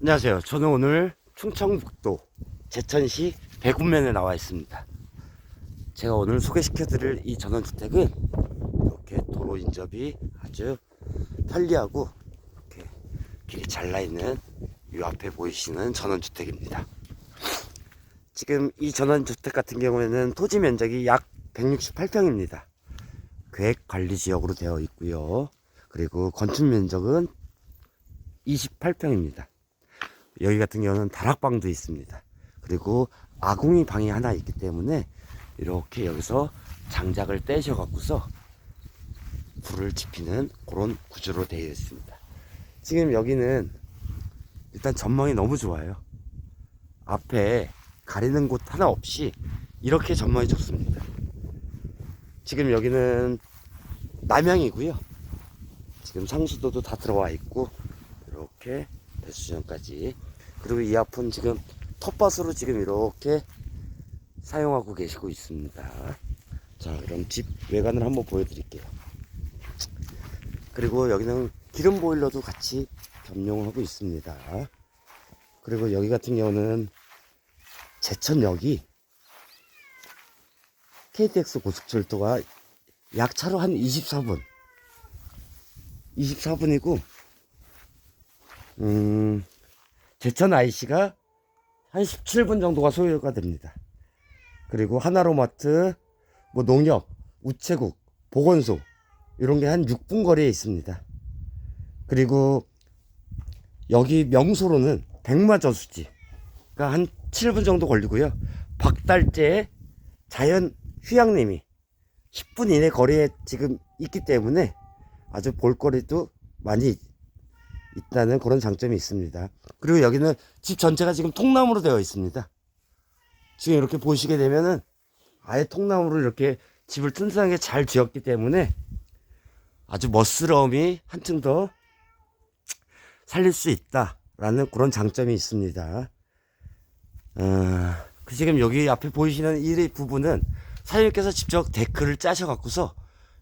안녕하세요. 저는 오늘 충청북도 제천시 백운면에 나와 있습니다. 제가 오늘 소개시켜드릴 이 전원주택은 이렇게 도로 인접이 아주 편리하고 이렇게 길이 잘 나있는 이 앞에 보이시는 전원주택입니다. 지금 이 전원주택 같은 경우에는 토지 면적이 약 168평입니다. 계획관리지역으로 되어 있고요. 그리고 건축 면적은 28평입니다. 여기 같은 경우는 다락방도 있습니다. 그리고 아궁이 방이 하나 있기 때문에 이렇게 여기서 장작을 떼셔 갖고서 불을 지피는 그런 구조로 되어 있습니다. 지금 여기는 일단 전망이 너무 좋아요. 앞에 가리는 곳 하나 없이 이렇게 전망이 좋습니다. 지금 여기는 남향이고요. 지금 상수도도 다 들어와 있고 이렇게 배수전까지, 그리고 이 앞은 지금 텃밭으로 지금 이렇게 사용하고 계시고 있습니다. 자, 그럼 집 외관을 한번 보여드릴게요. 그리고 여기는 기름 보일러도 같이 겸용하고 있습니다. 그리고 여기 같은 경우는 제천역이 KTX 고속철도가 약 차로 한 24분이고 제천 IC가 한 17분 정도가 소요가 됩니다. 그리고 하나로마트, 뭐 농협, 우체국, 보건소 이런 게 한 6분 거리에 있습니다. 그리고 여기 명소로는 백마저수지가 한 7분 정도 걸리고요. 박달재 자연휴양림이 10분 이내 거리에 지금 있기 때문에 아주 볼거리도 많이 있다는 그런 장점이 있습니다. 그리고 여기는 집 전체가 지금 통나무로 되어 있습니다. 지금 이렇게 보시게 되면은 아예 통나무로 이렇게 집을 튼튼하게 잘 지었기 때문에 아주 멋스러움이 한층 더 살릴 수 있다라는 그런 장점이 있습니다. 지금 여기 앞에 보이시는 이 부분은 사장님께서 직접 데크를 짜셔 갖고서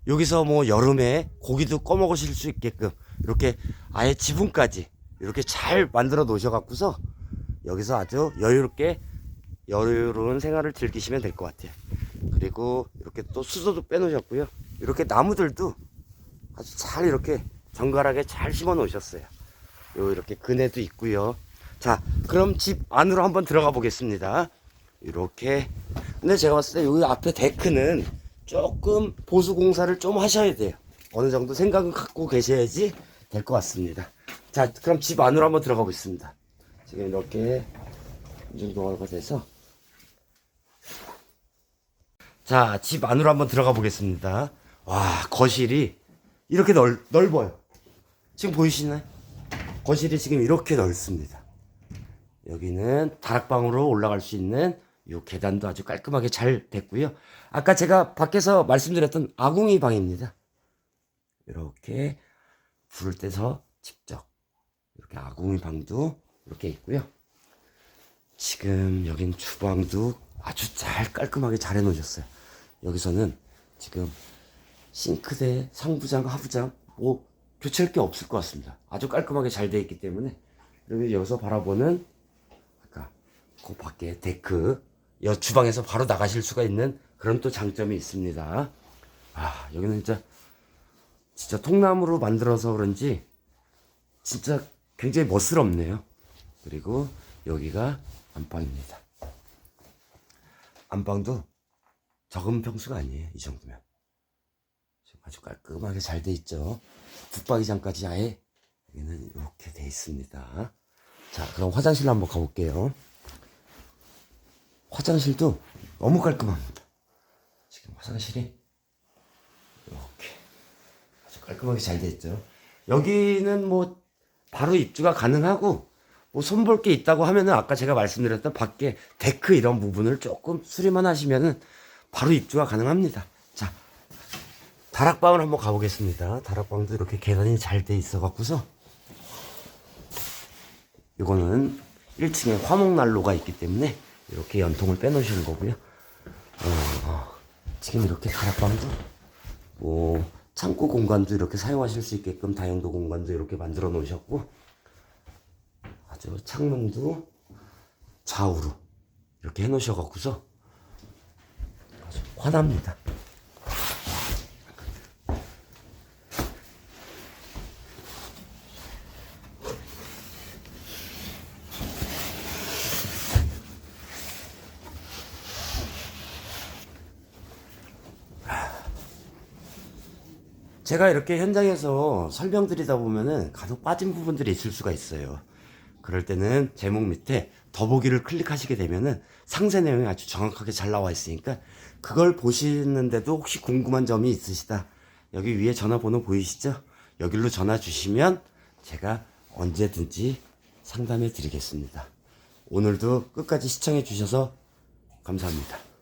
여기서 뭐 여름에 고기도 꺼먹으실 수 있게끔 이렇게 아예 지붕까지 이렇게 잘 만들어 놓으셔 갖고서 여기서 아주 여유로운 생활을 즐기시면 될 것 같아요. 그리고 이렇게 또 수도도 빼놓으셨고요. 이렇게 나무들도 아주 잘 이렇게 정갈하게 잘 심어 놓으셨어요. 이렇게 그네도 있고요. 자, 그럼 집 안으로 한번 들어가 보겠습니다. 이렇게. 근데 제가 봤을 때 여기 앞에 데크는 조금 보수 공사를 좀 하셔야 돼요. 어느 정도 생각은 갖고 계셔야지 될 것 같습니다. 자, 그럼 집 안으로 한번 들어가 보겠습니다. 지금 이렇게 이 정도가 돼서, 자, 집 안으로 한번 들어가 보겠습니다. 와, 거실이 이렇게 넓어요. 지금 보이시나요? 거실이 지금 이렇게 넓습니다. 여기는 다락방으로 올라갈 수 있는 이 계단도 아주 깔끔하게 잘 됐고요. 아까 제가 밖에서 말씀드렸던 아궁이 방입니다. 이렇게 불을 떼서 직접 이렇게 아궁이 방도 이렇게 있고요. 지금 여긴 주방도 아주 잘 깔끔하게 잘 해놓으셨어요. 여기서는 지금 싱크대, 상부장, 하부장 뭐 교체할 게 없을 것 같습니다. 아주 깔끔하게 잘 되어 있기 때문에. 그리고 여기서 바라보는 아까 그 밖에 데크, 주방에서 바로 나가실 수가 있는 그런 또 장점이 있습니다. 아, 여기는 진짜 통나무로 만들어서 그런지 진짜 굉장히 멋스럽네요. 그리고 여기가 안방입니다. 안방도 적은 평수가 아니에요. 이 정도면 아주 깔끔하게 잘 돼 있죠. 붙박이장까지 아예 여기는 이렇게 돼 있습니다. 자, 그럼 화장실로 한번 가볼게요. 화장실도 너무 깔끔합니다. 지금 화장실이 이렇게 아주 깔끔하게 잘 돼 있죠. 여기는 뭐 바로 입주가 가능하고, 뭐 손볼 게 있다고 하면은 아까 제가 말씀드렸던 밖에 데크 이런 부분을 조금 수리만 하시면은 바로 입주가 가능합니다. 자, 다락방을 한번 가보겠습니다. 다락방도 이렇게 계단이 잘 돼 있어 갖고서, 이거는 1층에 화목난로가 있기 때문에 이렇게 연통을 빼놓으시는 거고요. 지금 이렇게 다락방도 뭐 창고 공간도 이렇게 사용하실 수 있게끔 다용도 공간도 이렇게 만들어 놓으셨고, 저 창문도 좌우로 이렇게 해 놓으셔갖고서 아주 환합니다. 제가 이렇게 현장에서 설명드리다 보면은 간혹 빠진 부분들이 있을 수가 있어요. 그럴 때는 제목 밑에 더보기를 클릭하시게 되면은 상세 내용이 아주 정확하게 잘 나와 있으니까 그걸 보시는데도 혹시 궁금한 점이 있으시다. 여기 위에 전화번호 보이시죠? 여기로 전화 주시면 제가 언제든지 상담해 드리겠습니다. 오늘도 끝까지 시청해 주셔서 감사합니다.